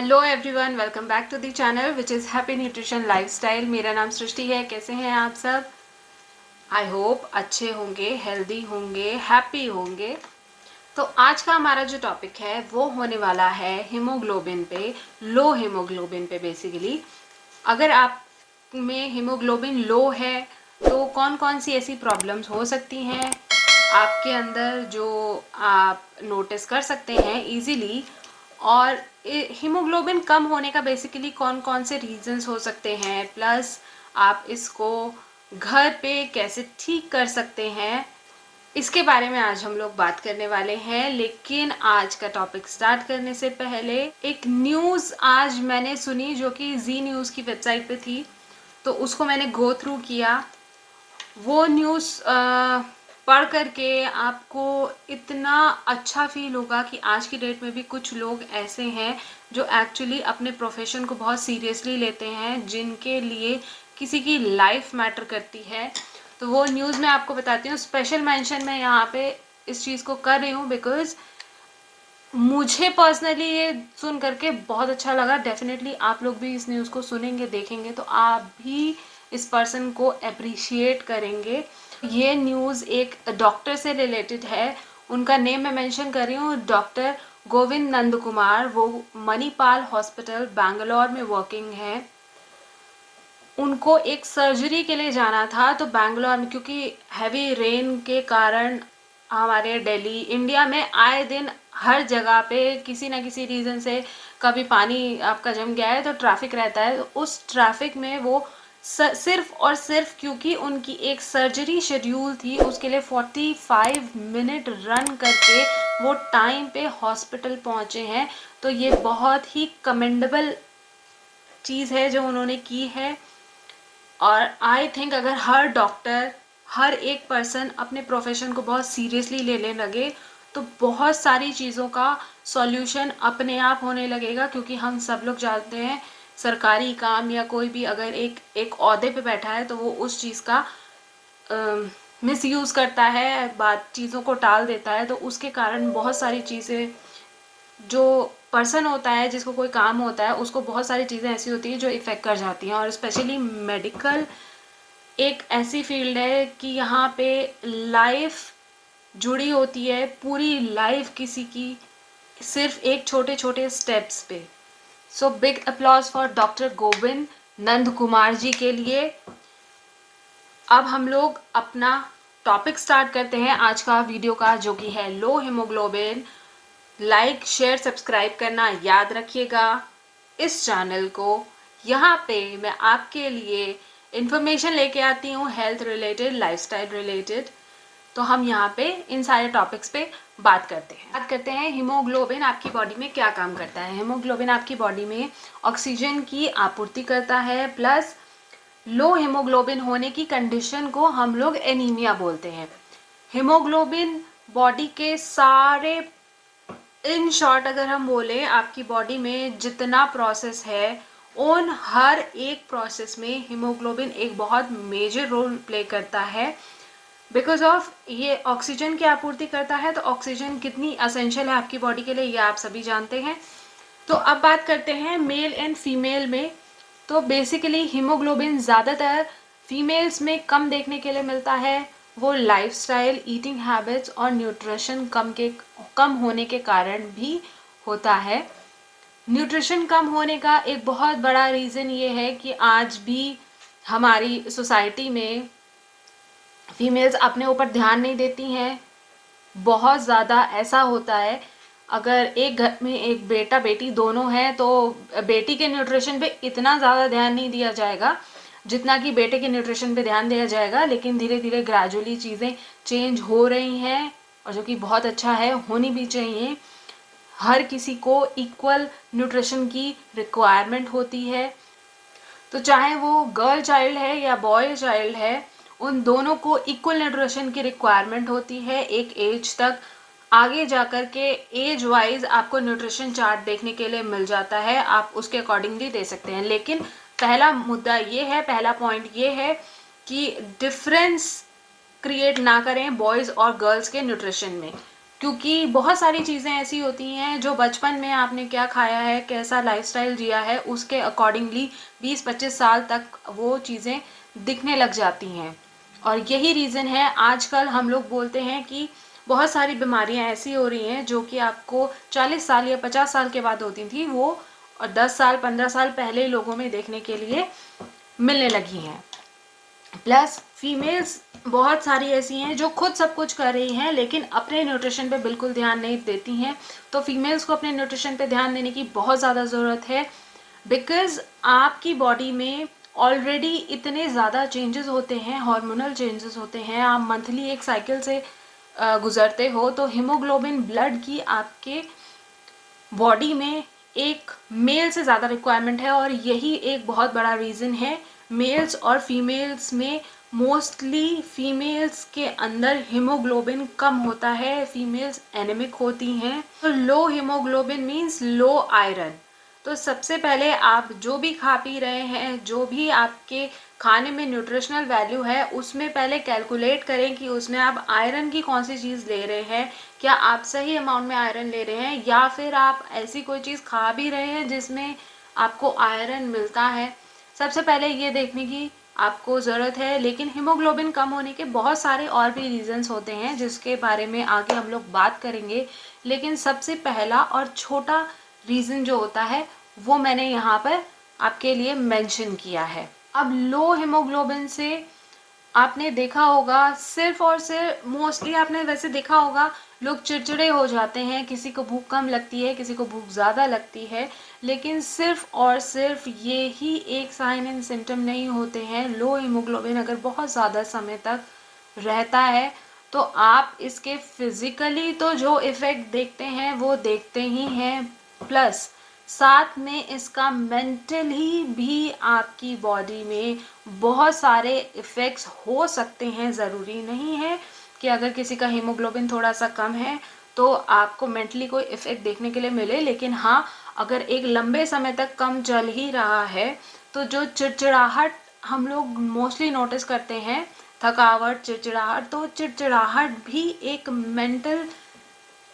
Hello everyone, welcome back to the channel which is happy nutrition lifestyle. मेरा नाम सृष्टि है। कैसे हैं आप सब? आई होप अच्छे होंगे, हेल्दी होंगे, हैप्पी होंगे। तो आज का हमारा जो टॉपिक है वो होने वाला है हीमोग्लोबिन पे, लो हीमोग्लोबिन पे। बेसिकली अगर आप में हीमोग्लोबिन लो है तो कौन कौन सी ऐसी प्रॉब्लम्स हो सकती हैं आपके अंदर जो आप नोटिस कर सकते हैं इजीली। और हीमोग्लोबिन कम होने का बेसिकली कौन कौन से रीजंस हो सकते हैं, प्लस आप इसको घर पे कैसे ठीक कर सकते हैं, इसके बारे में आज हम लोग बात करने वाले हैं। लेकिन आज का टॉपिक स्टार्ट करने से पहले एक न्यूज़ आज मैंने सुनी जो कि जी न्यूज़ की वेबसाइट पे थी, तो उसको मैंने गो थ्रू किया। वो न्यूज़ पढ़ करके आपको इतना अच्छा फील होगा कि आज की डेट में भी कुछ लोग ऐसे हैं जो एक्चुअली अपने प्रोफेशन को बहुत सीरियसली लेते हैं, जिनके लिए किसी की लाइफ मैटर करती है। तो वो न्यूज़ मैं आपको बताती हूँ। स्पेशल मेंशन मैं यहाँ पे इस चीज़ को कर रही हूँ बिकॉज़ मुझे पर्सनली ये सुन करके बहुत अच्छा लगा। डेफिनेटली आप लोग भी इस न्यूज़ को सुनेंगे, देखेंगे तो आप भी इस पर्सन को अप्रिशिएट करेंगे। ये न्यूज़ एक डॉक्टर से रिलेटेड है। उनका नेम मैं मेंशन कर रही हूँ, डॉक्टर गोविंद नंद कुमार। वो मणिपाल हॉस्पिटल बैंगलोर में वर्किंग है। उनको एक सर्जरी के लिए जाना था तो बैंगलोर में, क्योंकि हैवी रेन के कारण हमारे दिल्ली इंडिया में आए दिन हर जगह पे किसी ना किसी रीज़न से कभी पानी आपका जम गया है तो ट्रैफिक रहता है। तो उस ट्रैफिक में वो सिर्फ और सिर्फ क्योंकि उनकी एक सर्जरी शेड्यूल थी, उसके लिए 45 मिनट रन करके वो टाइम पे हॉस्पिटल पहुंचे हैं। तो ये बहुत ही कमेंडेबल चीज़ है जो उन्होंने की है। और आई थिंक अगर हर डॉक्टर, हर एक पर्सन अपने प्रोफेशन को बहुत सीरियसली लेने लगे तो बहुत सारी चीज़ों का सॉल्यूशन अपने आप होने लगेगा। क्योंकि हम सब लोग जानते हैं सरकारी काम या कोई भी अगर एक ओहदे पे बैठा है तो वो उस चीज़ का मिसयूज़ करता है, बात चीज़ों को टाल देता है। तो उसके कारण बहुत सारी चीज़ें, जो पर्सन होता है जिसको कोई काम होता है उसको बहुत सारी चीज़ें ऐसी होती हैं जो इफ़ेक्ट कर जाती हैं। और स्पेशली मेडिकल एक ऐसी फील्ड है कि यहाँ पे लाइफ जुड़ी होती है, पूरी लाइफ किसी की, सिर्फ एक छोटे छोटे स्टेप्स पे। So big applause for doctor Govind Nand Kumar ji के लिए। अब हम लोग अपना टॉपिक स्टार्ट करते हैं आज का वीडियो का, जो कि है लो हीमोग्लोबिन। लाइक शेयर सब्सक्राइब करना याद रखिएगा इस चैनल को। यहाँ पे मैं आपके लिए इंफॉर्मेशन लेके आती हूँ हेल्थ रिलेटेड, लाइफस्टाइल रिलेटेड। तो हम यहाँ पे इन सारे टॉपिक्स पे बात करते हैं हीमोग्लोबिन आपकी बॉडी में क्या काम करता है। हीमोग्लोबिन आपकी बॉडी में ऑक्सीजन की आपूर्ति करता है, प्लस लो हीमोग्लोबिन होने की कंडीशन को हम लोग एनीमिया बोलते हैं। हीमोग्लोबिन बॉडी के सारे, इन शॉर्ट अगर हम बोले, आपकी बॉडी में जितना प्रोसेस है उन हर एक प्रोसेस में हीमोग्लोबिन एक बहुत मेजर रोल प्ले करता है। बिकॉज ऑफ ये ऑक्सीजन की आपूर्ति करता है। तो ऑक्सीजन कितनी असेंशियल है आपकी बॉडी के लिए ये आप सभी जानते हैं। तो अब बात करते हैं मेल एंड फीमेल में। तो बेसिकली हीमोग्लोबिन ज़्यादातर फीमेल्स में कम देखने के लिए मिलता है। वो लाइफस्टाइल, ईटिंग हैबिट्स और न्यूट्रिशन कम होने के कारण भी होता है। न्यूट्रिशन कम होने का एक बहुत बड़ा रीज़न ये है कि आज भी हमारी सोसाइटी में फीमेल्स अपने ऊपर ध्यान नहीं देती हैं। बहुत ज़्यादा ऐसा होता है, अगर एक घर में एक बेटा बेटी दोनों हैं तो बेटी के न्यूट्रिशन पे इतना ज़्यादा ध्यान नहीं दिया जाएगा जितना कि बेटे के न्यूट्रिशन पे ध्यान दिया जाएगा। लेकिन धीरे धीरे ग्रेजुअली चीज़ें चेंज हो रही हैं, और जो कि बहुत अच्छा है, होनी भी चाहिए। हर किसी को इक्वल न्यूट्रिशन की रिक्वायरमेंट होती है। तो चाहे वो गर्ल चाइल्ड है या बॉय चाइल्ड है, उन दोनों को इक्वल न्यूट्रिशन की रिक्वायरमेंट होती है एक एज तक। आगे जाकर के एज वाइज आपको न्यूट्रिशन चार्ट देखने के लिए मिल जाता है, आप उसके अकॉर्डिंगली दे सकते हैं। लेकिन पहला मुद्दा ये है, पहला पॉइंट ये है कि डिफरेंस क्रिएट ना करें बॉयज़ और गर्ल्स के न्यूट्रिशन में। क्योंकि बहुत सारी चीज़ें ऐसी होती हैं जो बचपन में आपने क्या खाया है, कैसा लाइफस्टाइल जिया है, उसके अकॉर्डिंगली 20-25 साल तक वो चीज़ें दिखने लग जाती हैं। और यही रीज़न है आजकल हम लोग बोलते हैं कि बहुत सारी बीमारियां ऐसी हो रही हैं जो कि आपको 40 साल या 50 साल के बाद होती थी, वो और 10 साल 15 साल पहले लोगों में देखने के लिए मिलने लगी हैं। प्लस फीमेल्स बहुत सारी ऐसी हैं जो खुद सब कुछ कर रही हैं लेकिन अपने न्यूट्रिशन पे बिल्कुल ध्यान नहीं देती हैं। तो फीमेल्स को अपने न्यूट्रिशन पे ध्यान देने की बहुत ज़्यादा ज़रूरत है, बिकॉज़ आपकी बॉडी में ऑलरेडी इतने ज़्यादा चेंजेस होते हैं, हार्मोनल चेंजेस होते हैं, आप मंथली एक साइकिल से गुजरते हो, तो हीमोग्लोबिन ब्लड की आपके बॉडी में एक मेल से ज़्यादा रिक्वायरमेंट है। और यही एक बहुत बड़ा रीज़न है मेल्स और फीमेल्स में, मोस्टली फीमेल्स के अंदर हीमोग्लोबिन कम होता है, फीमेल्स एनेमिक होती हैं। तो लो हीमोग्लोबिन मीन्स लो आयरन। तो सबसे पहले आप जो भी खा पी रहे हैं, जो भी आपके खाने में न्यूट्रिशनल वैल्यू है, उसमें पहले कैलकुलेट करें कि उसमें आप आयरन की कौन सी चीज़ ले रहे हैं, क्या आप सही अमाउंट में आयरन ले रहे हैं, या फिर आप ऐसी कोई चीज़ खा भी रहे हैं जिसमें आपको आयरन मिलता है। सबसे पहले ये देखने की आपको ज़रूरत है। लेकिन हीमोग्लोबिन कम होने के बहुत सारे और भी रीजंस होते हैं जिसके बारे में आगे हम लोग बात करेंगे। लेकिन सबसे पहला और छोटा रीज़न जो होता है वो मैंने यहाँ पर आपके लिए मेंशन किया है। अब लो हीमोग्लोबिन से आपने देखा होगा, सिर्फ और सिर्फ मोस्टली आपने वैसे देखा होगा, लोग चिड़चिड़े हो जाते हैं, किसी को भूख कम लगती है, किसी को भूख ज़्यादा लगती है। लेकिन सिर्फ और सिर्फ ये ही एक साइन एंड सिम्टम नहीं होते हैं। लो हीमोग्लोबिन अगर बहुत ज़्यादा समय तक रहता है तो आप इसके फिज़िकली तो जो इफ़ेक्ट देखते हैं वो देखते ही हैं, प्लस साथ में इसका मेंटली भी आपकी बॉडी में बहुत सारे इफ़ेक्ट्स हो सकते हैं। ज़रूरी नहीं है कि अगर किसी का हीमोग्लोबिन थोड़ा सा कम है तो आपको मेंटली कोई इफ़ेक्ट देखने के लिए मिले। लेकिन हाँ, अगर एक लंबे समय तक कम चल ही रहा है तो जो चिड़चिड़ाहट हम लोग मोस्टली नोटिस करते हैं, थकावट, चिड़चिड़ाहट, तो चिड़चिड़ाहट भी एक मेंटल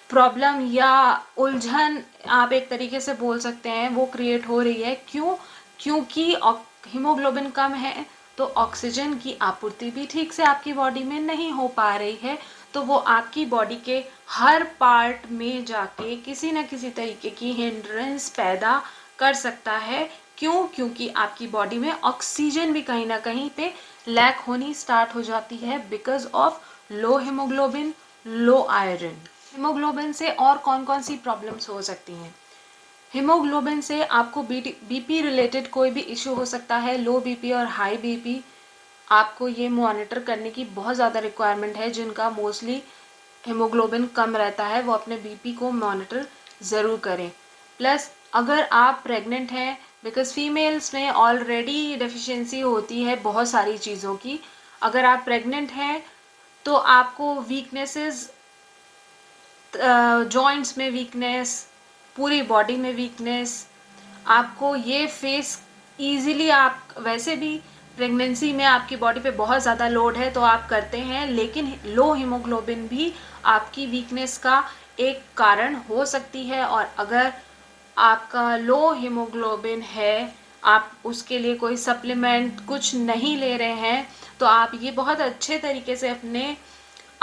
प्रॉब्लम या उलझन आप एक तरीके से बोल सकते हैं, वो क्रिएट हो रही है। क्यों? क्योंकि हीमोग्लोबिन कम है तो ऑक्सीजन की आपूर्ति भी ठीक से आपकी बॉडी में नहीं हो पा रही है, तो वो आपकी बॉडी के हर पार्ट में जाके किसी न किसी तरीके की हिंड्रेंस पैदा कर सकता है। क्यों? क्योंकि आपकी बॉडी में ऑक्सीजन भी कहीं ना कहीं पे लैक होनी स्टार्ट हो जाती है because of low haemoglobin, low iron. Haemoglobin से और कौन कौन सी प्रॉब्लम्स हो सकती हैं? हीमोग्लोबिन से आपको बीपी रिलेटेड कोई भी इशू हो सकता है। लो बीपी और हाई बीपी आपको ये मॉनिटर करने की बहुत ज़्यादा रिक्वायरमेंट है। जिनका मोस्टली हीमोग्लोबिन कम रहता है वो अपने बीपी को मॉनिटर ज़रूर करें। प्लस अगर आप प्रेग्नेंट हैं, बिकॉज फीमेल्स में ऑलरेडी डेफिशिएंसी होती है बहुत सारी चीज़ों की, अगर आप प्रेग्नेंट हैं तो आपको वीकनेसेस, जॉइंट्स में वीकनेस, पूरी बॉडी में वीकनेस, आपको ये फेस इजीली, आप वैसे भी प्रेगनेंसी में आपकी बॉडी पे बहुत ज़्यादा लोड है तो आप करते हैं, लेकिन लो हीमोग्लोबिन भी आपकी वीकनेस का एक कारण हो सकती है। और अगर आपका लो हीमोग्लोबिन है, आप उसके लिए कोई सप्लीमेंट कुछ नहीं ले रहे हैं, तो आप ये बहुत अच्छे तरीके से अपने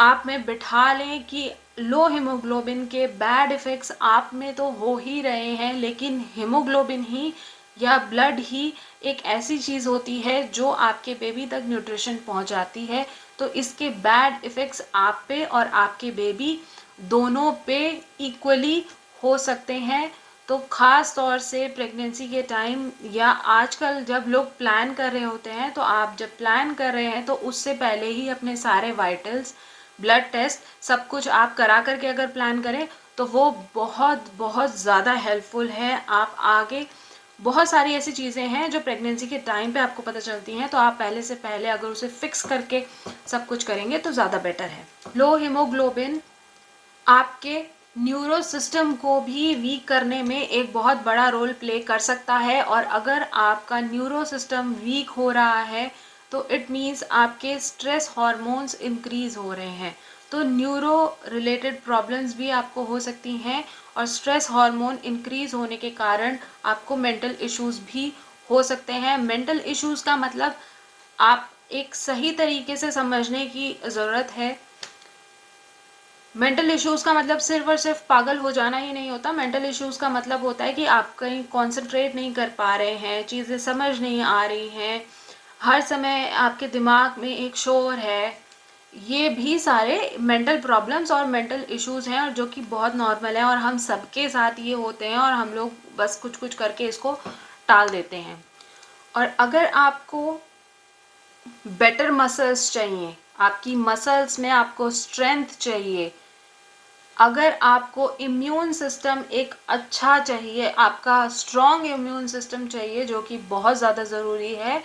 आप में बिठा लें कि लो हीमोग्लोबिन के बैड इफ़ेक्ट्स आप में तो हो ही रहे हैं, लेकिन हीमोग्लोबिन ही या ब्लड ही एक ऐसी चीज़ होती है जो आपके बेबी तक न्यूट्रिशन पहुंचाती है। तो इसके बैड इफ़ेक्ट्स आप पे और आपके बेबी दोनों पे इक्वली हो सकते हैं। तो ख़ास तौर से प्रेगनेंसी के टाइम या आजकल जब लोग प्लान कर रहे होते हैं, तो आप जब प्लान कर रहे हैं तो उससे पहले ही अपने सारे वाइटल्स, ब्लड टेस्ट, सब कुछ आप करा करके अगर प्लान करें तो वो बहुत बहुत ज़्यादा हेल्पफुल है। आप आगे बहुत सारी ऐसी चीज़ें हैं जो प्रेगनेंसी के टाइम पे आपको पता चलती हैं, तो आप पहले से पहले अगर उसे फिक्स करके सब कुछ करेंगे तो ज़्यादा बेटर है। लो हीमोग्लोबिन आपके न्यूरो सिस्टम को भी वीक करने में एक बहुत बड़ा रोल प्ले कर सकता है। और अगर आपका न्यूरो सिस्टम वीक हो रहा है तो इट मीन्स आपके स्ट्रेस हार्मोन्स इंक्रीज हो रहे हैं। तो न्यूरो रिलेटेड प्रॉब्लम्स भी आपको हो सकती हैं, और स्ट्रेस हार्मोन इंक्रीज होने के कारण आपको मेंटल इश्यूज भी हो सकते हैं। मेंटल इश्यूज का मतलब आप एक सही तरीके से समझने की ज़रूरत है। मेंटल इश्यूज का मतलब सिर्फ और सिर्फ पागल हो जाना ही नहीं होता। मेंटल इश्यूज का मतलब होता है कि आप कहीं कंसंट्रेट नहीं कर पा रहे हैं, चीज़ें समझ नहीं आ रही हैं, हर समय आपके दिमाग में एक शोर है। ये भी सारे मेंटल प्रॉब्लम्स और मेंटल इश्यूज हैं, और जो कि बहुत नॉर्मल है, और हम सबके साथ ये होते हैं, और हम लोग बस कुछ कुछ करके इसको टाल देते हैं। और अगर आपको बेटर मसल्स चाहिए, आपकी मसल्स में आपको स्ट्रेंथ चाहिए, अगर आपको इम्यून सिस्टम एक अच्छा चाहिए, आपका स्ट्रॉन्ग इम्यून सिस्टम चाहिए, जो कि बहुत ज़्यादा ज़रूरी है।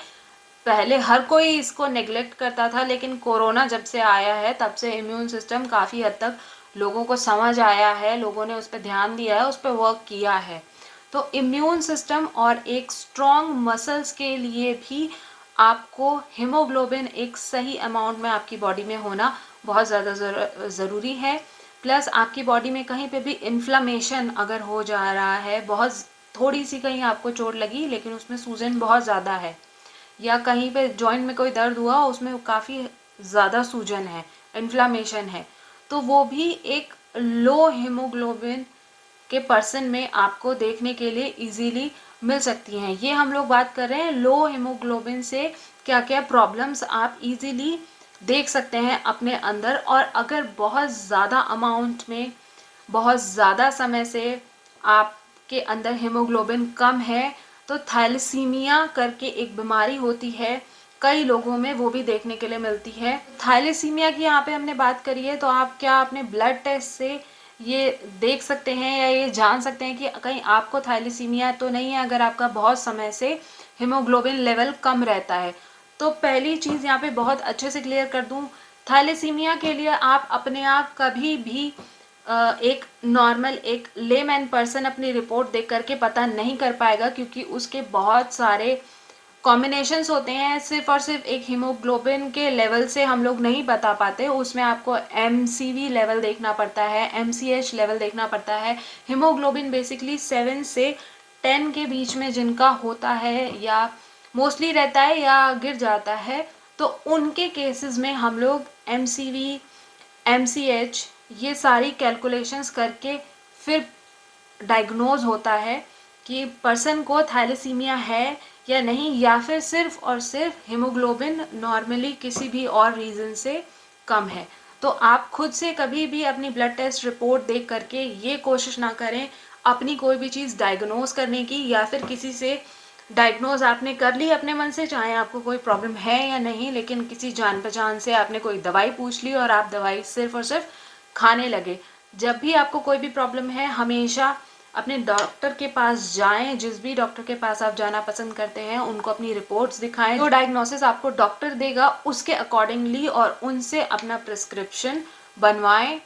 पहले हर कोई इसको नेग्लेक्ट करता था, लेकिन कोरोना जब से आया है तब से इम्यून सिस्टम काफ़ी हद तक लोगों को समझ आया है, लोगों ने उस पर ध्यान दिया है, उस पर वर्क किया है। तो इम्यून सिस्टम और एक स्ट्रॉन्ग मसल्स के लिए भी आपको हीमोग्लोबिन एक सही अमाउंट में आपकी बॉडी में होना बहुत ज़्यादा ज़रूरी है। प्लस आपकी बॉडी में कहीं पे भी इन्फ्लामेशन अगर हो जा रहा है, बहुत थोड़ी सी कहीं आपको चोट लगी लेकिन उसमें सूजन बहुत ज़्यादा है, या कहीं पे जॉइंट में कोई दर्द हुआ उसमें काफ़ी ज़्यादा सूजन है, इन्फ्लामेशन है, तो वो भी एक लो हीमोग्लोबिन के पर्सन में आपको देखने के लिए इजीली मिल सकती हैं। ये हम लोग बात कर रहे हैं लो हीमोग्लोबिन से क्या क्या प्रॉब्लम्स आप इजीली देख सकते हैं अपने अंदर। और अगर बहुत ज़्यादा अमाउंट में, बहुत ज़्यादा समय से आपके अंदर हीमोग्लोबिन कम है, तो थैलेसीमिया करके एक बीमारी होती है, कई लोगों में वो भी देखने के लिए मिलती है। थैलेसीमिया की यहाँ पे हमने बात करी है, तो आप क्या अपने ब्लड टेस्ट से ये देख सकते हैं या ये जान सकते हैं कि कहीं आपको थैलेसीमिया तो नहीं है, अगर आपका बहुत समय से हीमोग्लोबिन लेवल कम रहता है। तो पहली चीज़ यहाँ पे बहुत अच्छे से क्लियर कर दूँ, थैलेसीमिया के लिए आप अपने आप कभी भी एक नॉर्मल एक लेमैन पर्सन अपनी रिपोर्ट देख करके पता नहीं कर पाएगा, क्योंकि उसके बहुत सारे कॉम्बिनेशंस होते हैं। सिर्फ और सिर्फ एक हीमोग्लोबिन के लेवल से हम लोग नहीं बता पाते, उसमें आपको एमसीवी लेवल देखना पड़ता है, एमसीएच लेवल देखना पड़ता है। हीमोग्लोबिन बेसिकली 7 से 10 के बीच में जिनका होता है या मोस्टली रहता है या गिर जाता है, तो उनके केसेस में हम लोग एमसीवी, एमसीएच ये सारी कैलकुलेशंस करके फिर डायग्नोज होता है कि पर्सन को थैलेसीमिया है या नहीं, या फिर सिर्फ और सिर्फ हीमोग्लोबिन नॉर्मली किसी भी और रीज़न से कम है। तो आप खुद से कभी भी अपनी ब्लड टेस्ट रिपोर्ट देख करके ये कोशिश ना करें अपनी कोई भी चीज़ डायग्नोज करने की, या फिर किसी से डायग्नोज आपने कर ली अपने मन से, चाहे आपको कोई प्रॉब्लम है या नहीं, लेकिन किसी जान पहचान से आपने कोई दवाई पूछ ली और आप दवाई सिर्फ और सिर्फ खाने लगे। जब भी आपको कोई भी प्रॉब्लम है, हमेशा अपने डॉक्टर के पास जाएं, जिस भी डॉक्टर के पास आप जाना पसंद करते हैं उनको अपनी रिपोर्ट्स दिखाएं। जो डायग्नोसिस आपको डॉक्टर देगा उसके अकॉर्डिंगली और उनसे अपना प्रिस्क्रिप्शन बनवाएं,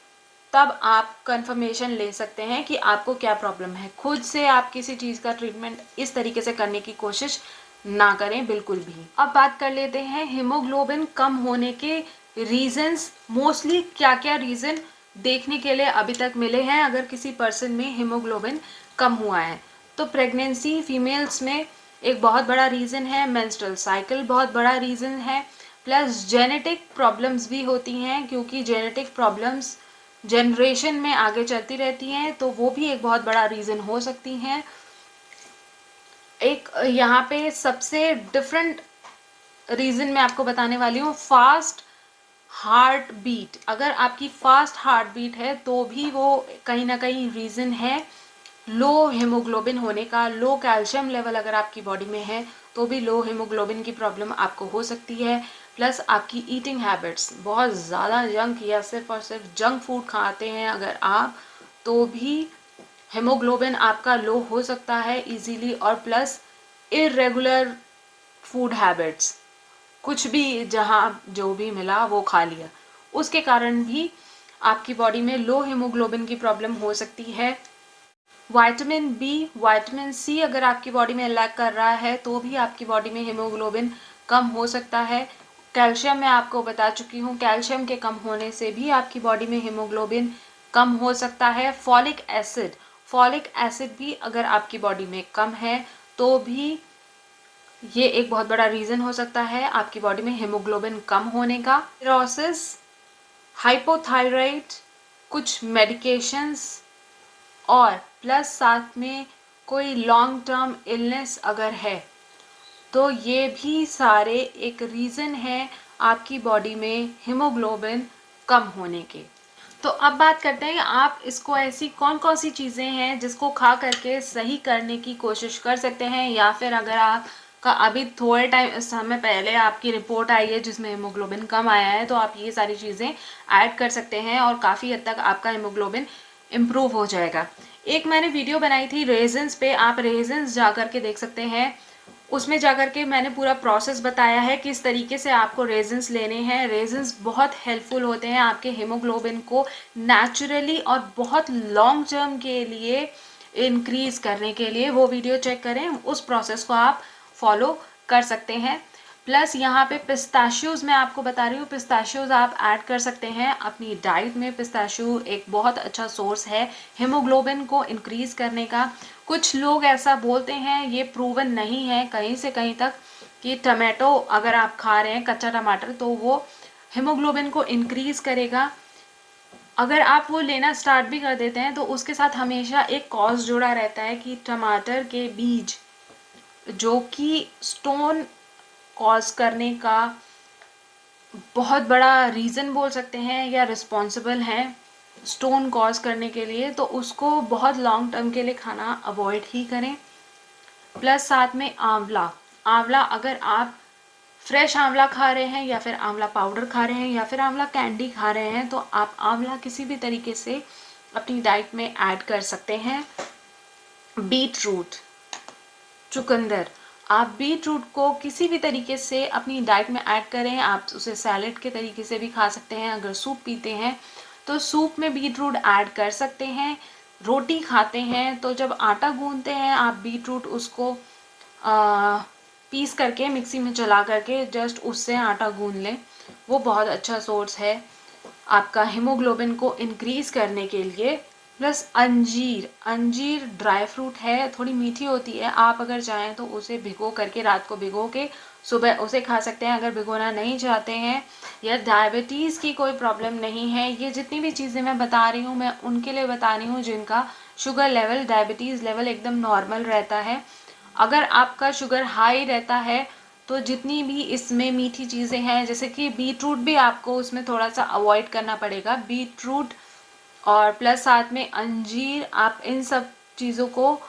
तब आप कंफर्मेशन ले सकते हैं कि आपको क्या प्रॉब्लम है। खुद से आप किसी चीज़ का ट्रीटमेंट इस तरीके से करने की कोशिश ना करें बिल्कुल भी। अब बात कर लेते हैं हीमोग्लोबिन कम होने के रीजंस, मोस्टली क्या क्या रीज़न देखने के लिए अभी तक मिले हैं अगर किसी पर्सन में हीमोग्लोबिन कम हुआ है। तो प्रेगनेंसी फीमेल्स में एक बहुत बड़ा रीज़न है, मेंस्ट्रुअल साइकिल बहुत बड़ा रीज़न है, प्लस जेनेटिक प्रॉब्लम्स भी होती हैं, क्योंकि जेनेटिक प्रॉब्लम्स जनरेशन में आगे चलती रहती हैं, तो वो भी एक बहुत बड़ा रीज़न हो सकती हैं। एक यहाँ पे सबसे डिफरेंट रीज़न मैं आपको बताने वाली हूँ, फास्ट हार्ट बीट। अगर आपकी फास्ट हार्ट बीट है तो भी वो कहीं ना कहीं रीज़न है लो हीमोग्लोबिन होने का। लो कैल्शियम लेवल अगर आपकी बॉडी में है तो भी लो हीमोग्लोबिन की प्रॉब्लम आपको हो सकती है। प्लस आपकी ईटिंग हैबिट्स, बहुत ज़्यादा जंक या सिर्फ और सिर्फ जंक फूड खाते हैं अगर आप, तो भी हीमोग्लोबिन आपका लो हो सकता है इजीली। और प्लस इरेगुलर फूड हैबिट्स, कुछ भी जहाँ जो भी मिला वो खा लिया, उसके कारण भी आपकी बॉडी में लो हीमोग्लोबिन की प्रॉब्लम हो सकती है। विटामिन बी, विटामिन सी अगर आपकी बॉडी में लैक कर रहा है तो भी आपकी बॉडी में हीमोग्लोबिन कम हो सकता है। कैल्शियम मैं आपको बता चुकी हूँ, कैल्शियम के कम होने से भी आपकी बॉडी में हीमोग्लोबिन कम हो सकता है। फॉलिक एसिड भी अगर आपकी बॉडी में कम है तो भी ये एक बहुत बड़ा रीज़न हो सकता है आपकी बॉडी में हीमोग्लोबिन कम होने का। सिरोसिस, हाइपोथायराइड, कुछ मेडिकेशंस और प्लस साथ में कोई लॉन्ग टर्म इलनेस अगर है तो ये भी सारे एक रीज़न है आपकी बॉडी में हीमोग्लोबिन कम होने के। तो अब बात करते हैं आप इसको ऐसी कौन कौन सी चीज़ें हैं जिसको खा करके सही करने की कोशिश कर सकते हैं, या फिर अगर आपका अभी थोड़े टाइम समय पहले आपकी रिपोर्ट आई है जिसमें हीमोग्लोबिन कम आया है तो आप ये सारी चीज़ें ऐड कर सकते हैं और काफ़ी हद तक आपका हीमोग्लोबिन इम्प्रूव हो जाएगा। एक मैंने वीडियो बनाई थी रेजन्स पे, आप रेजन्स जा कर के देख सकते हैं। उसमें जाकर के मैंने पूरा प्रोसेस बताया है किस तरीके से आपको रेजन्स लेने हैं। रेजन्स बहुत हेल्पफुल होते हैं आपके हीमोग्लोबिन को नेचुरली और बहुत लॉन्ग टर्म के लिए इंक्रीज करने के लिए। वो वीडियो चेक करें, उस प्रोसेस को आप फॉलो कर सकते हैं। प्लस यहाँ पे पिस्ताशियोज़ मैं आपको बता रही हूँ, पिस्ताशियोज़ आप ऐड कर सकते हैं अपनी डाइट में। पिस्ताशियो एक बहुत अच्छा सोर्स है हीमोग्लोबिन को इंक्रीज़ करने का। कुछ लोग ऐसा बोलते हैं, ये प्रूवन नहीं है कहीं से कहीं तक, कि टमाटो अगर आप खा रहे हैं कच्चा टमाटर तो वो हीमोग्लोबिन को इंक्रीज़ करेगा। अगर आप वो लेना स्टार्ट भी कर देते हैं तो उसके साथ हमेशा एक कॉज जुड़ा रहता है कि टमाटर के बीज जो कि स्टोन कॉज करने का बहुत बड़ा रीज़न बोल सकते हैं या रिस्पॉन्सिबल हैं स्टोन कॉज करने के लिए, तो उसको बहुत लॉन्ग टर्म के लिए खाना अवॉइड ही करें। प्लस साथ में आंवला अगर आप फ्रेश आंवला खा रहे हैं या फिर आंवला पाउडर खा रहे हैं या फिर आंवला कैंडी खा रहे हैं तो आप आंवला किसी भी तरीके से अपनी डाइट में ऐड कर सकते हैं। बीट रूट, चुकंदर, आप बीट रूट को किसी भी तरीके से अपनी डाइट में ऐड करें। आप उसे सैलेड के तरीके से भी खा सकते हैं। अगर सूप पीते हैं तो सूप में बीट रूट ऐड कर सकते हैं। रोटी खाते हैं तो जब आटा गूंथते हैं आप बीट रूट उसको पीस करके मिक्सी में चला करके जस्ट उससे आटा गूंथ लें। वो बहुत अच्छा सोर्स है आपका हीमोग्लोबिन को इंक्रीज़ करने के लिए। प्लस अंजीर ड्राई फ्रूट है, थोड़ी मीठी होती है। आप अगर चाहें तो उसे भिगो करके रात को भिगो के सुबह उसे खा सकते हैं। अगर भिगोना नहीं चाहते हैं या डायबिटीज़ की कोई प्रॉब्लम नहीं है, ये जितनी भी चीज़ें मैं बता रही हूँ मैं उनके लिए बता रही हूँ जिनका शुगर लेवल, डायबिटीज़ लेवल एकदम नॉर्मल रहता है। अगर आपका शुगर हाई रहता है तो जितनी भी इसमें मीठी चीज़ें हैं जैसे कि बीट रूट भी आपको उसमें थोड़ा सा अवॉइड करना पड़ेगा। बीट रूट और प्लस साथ में अंजीर, आप इन सब चीज़ों को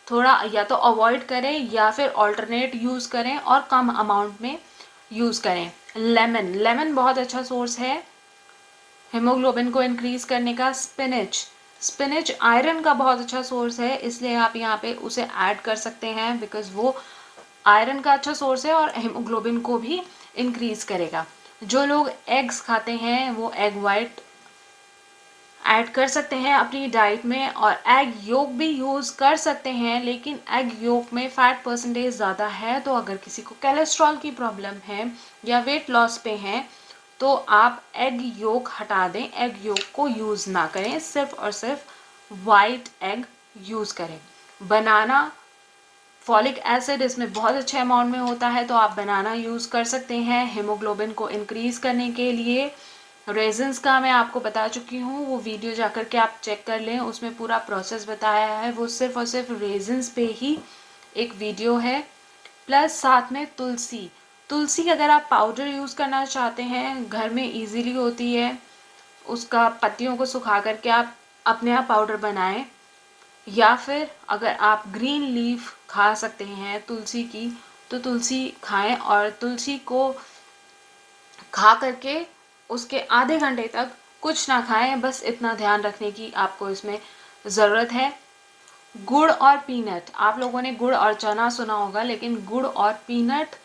थोड़ा या तो अवॉइड करें या फिर ऑल्टरनेट यूज़ करें और कम अमाउंट में यूज़ करें। लेमन बहुत अच्छा सोर्स है हीमोग्लोबिन को इंक्रीज़ करने का। स्पिनच आयरन का बहुत अच्छा सोर्स है, इसलिए आप यहाँ पे उसे ऐड कर सकते हैं बिकॉज़ वो आयरन का अच्छा सोर्स है और हीमोग्लोबिन को भी इंक्रीज़ करेगा। जो लोग एग्स खाते हैं वो एग वाइट ऐड कर सकते हैं अपनी डाइट में, और एग योक भी यूज़ कर सकते हैं, लेकिन एग योक में फ़ैट परसेंटेज ज़्यादा है। तो अगर किसी को कोलेस्ट्रॉल की प्रॉब्लम है या वेट लॉस पे हैं तो आप एग योक हटा दें, एग योक को यूज़ ना करें, सिर्फ और सिर्फ वाइट एग यूज़ करें। बनाना, फॉलिक एसिड इसमें बहुत अच्छे अमाउंट में होता है तो आप बनाना यूज़ कर सकते हैं हीमोग्लोबिन को इंक्रीज़ करने के लिए। रेजन्स का मैं आपको बता चुकी हूँ, वो वीडियो जाकर के आप चेक कर लें, उसमें पूरा प्रोसेस बताया है। वो सिर्फ और सिर्फ रेजन्स पे ही एक वीडियो है। प्लस साथ में तुलसी अगर आप पाउडर यूज़ करना चाहते हैं, घर में इजीली होती है, उसका पत्तियों को सुखा करके आप अपने आप पाउडर बनाएं, या फिर अगर आप ग्रीन लीफ खा सकते हैं तुलसी की तो तुलसी खाएं, और तुलसी को खा करके उसके आधे घंटे तक कुछ ना खाएं। बस इतना ध्यान रखने की आपको इसमें ज़रूरत है। गुड़ और पीनट, आप लोगों ने गुड़ और चना सुना होगा, लेकिन गुड़ और पीनट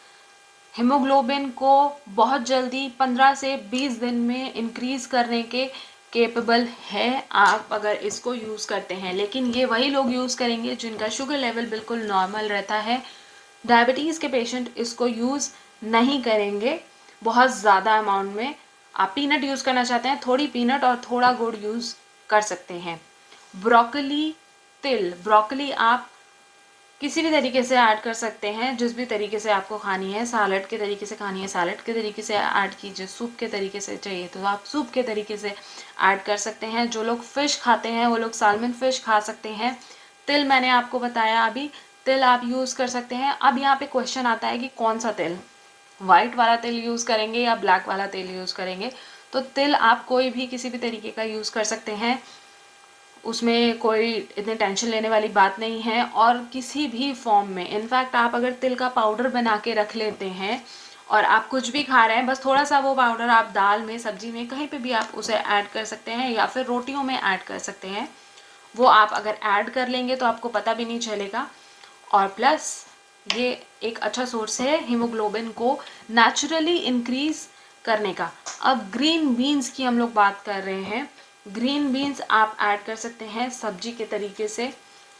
हीमोग्लोबिन को बहुत जल्दी 15 से 20 दिन में इंक्रीज़ करने के केपेबल है आप अगर इसको यूज़ करते हैं। लेकिन ये वही लोग यूज़ करेंगे जिनका शुगर लेवल बिल्कुल नॉर्मल रहता है। डायबिटीज़ के पेशेंट इसको यूज़ नहीं करेंगे। बहुत ज़्यादा अमाउंट में आप पीनट यूज़ करना चाहते हैं, थोड़ी पीनट और थोड़ा गुड़ यूज़ कर सकते हैं। ब्रोकली, तिल, ब्रोकली आप किसी भी तरीके से ऐड कर सकते हैं, जिस भी तरीके से आपको खानी है, सैलड के तरीके से खानी है सैलड के तरीके से ऐड कीजिए, सूप के तरीके से चाहिए तो आप सूप के तरीके से ऐड कर सकते हैं। जो लोग फ़िश खाते हैं वो लोग साल्मन फ़िश खा सकते हैं। तिल मैंने आपको बताया अभी, तिल आप यूज़ कर सकते हैं। अब यहाँ पे क्वेश्चन आता है कि कौन सा तिल, वाइट वाला तिल यूज़ करेंगे या ब्लैक वाला तिल यूज़ करेंगे। तो तिल आप कोई भी किसी भी तरीके का यूज़ कर सकते हैं, उसमें कोई इतने टेंशन लेने वाली बात नहीं है। और किसी भी फॉर्म में, इनफैक्ट आप अगर तिल का पाउडर बना के रख लेते हैं और आप कुछ भी खा रहे हैं, बस थोड़ा सा वो पाउडर आप दाल में, सब्जी में, कहीं पे भी आप उसे ऐड कर सकते हैं या फिर रोटियों में ऐड कर सकते हैं। वो आप अगर ऐड कर लेंगे तो आपको पता भी नहीं चलेगा। और प्लस ये एक अच्छा सोर्स है हीमोग्लोबिन को नेचुरली इंक्रीज करने का। अब ग्रीन बीन्स की हम लोग बात कर रहे हैं। ग्रीन बीन्स आप ऐड कर सकते हैं सब्जी के तरीके से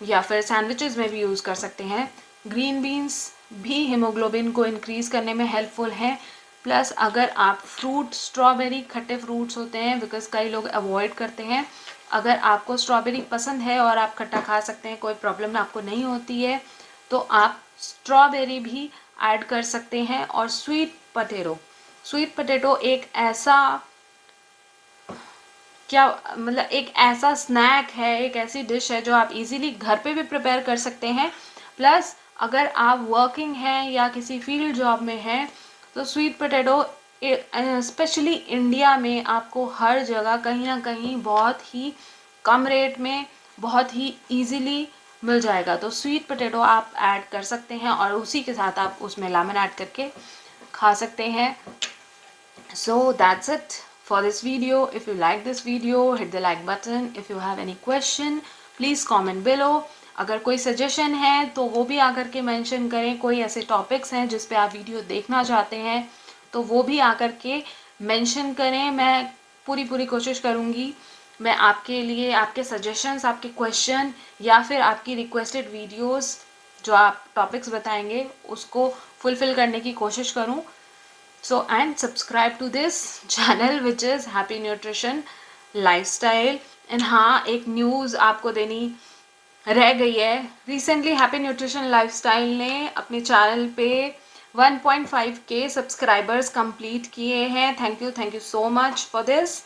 या फिर सैंडविचेस में भी यूज़ कर सकते हैं। ग्रीन बीन्स भी हीमोग्लोबिन को इंक्रीज़ करने में हेल्पफुल है। प्लस अगर आप फ्रूट, स्ट्रॉबेरी, खट्टे फ्रूट्स होते हैं, बिकॉज कई लोग अवॉइड करते हैं, अगर आपको स्ट्रॉबेरी पसंद है और आप खट्टा खा सकते हैं, कोई प्रॉब्लम आपको नहीं होती है, तो आप स्ट्रॉबेरी भी ऐड कर सकते हैं। और स्वीट पोटैटो एक ऐसा, क्या मतलब, एक ऐसा स्नैक है, एक ऐसी डिश है जो आप इजीली घर पे भी प्रिपेयर कर सकते हैं। प्लस अगर आप वर्किंग हैं या किसी फील्ड जॉब में हैं तो स्वीट पोटैटो स्पेशली इंडिया में आपको हर जगह कहीं ना कहीं बहुत ही कम रेट में बहुत ही इजीली मिल जाएगा। तो स्वीट पोटैटो आप ऐड कर सकते हैं और उसी के साथ आप उसमें लेमन ऐड करके खा सकते हैं। So that's it for this video. If you like this video, hit the like button. If you have any question, please comment below. अगर कोई सजेशन है तो वो भी आकर के मेंशन करें। कोई ऐसे टॉपिक्स हैं जिस पे आप वीडियो देखना चाहते हैं तो वो भी आकर के मेंशन करें। मैं पूरी कोशिश करूँगी मैं आपके लिए आपके सजेशंस, आपके क्वेश्चन या फिर आपकी रिक्वेस्टेड वीडियोस जो आप टॉपिक्स बताएंगे उसको फुलफ़िल करने की कोशिश करूँ। So and subscribe to this channel which is Happy Nutrition Lifestyle. And हाँ, एक न्यूज़ आपको देनी रह गई है। रिसेंटली हैप्पी न्यूट्रिशन लाइफस्टाइल ने अपने चैनल पे 1.5K सब्सक्राइबर्स कंप्लीट किए हैं। Thank you so much for this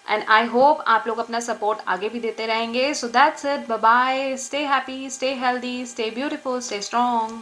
and I hope आप लोग अपना सपोर्ट आगे भी देते रहेंगे। So that's it, bye bye, stay happy, stay healthy, stay beautiful, stay strong.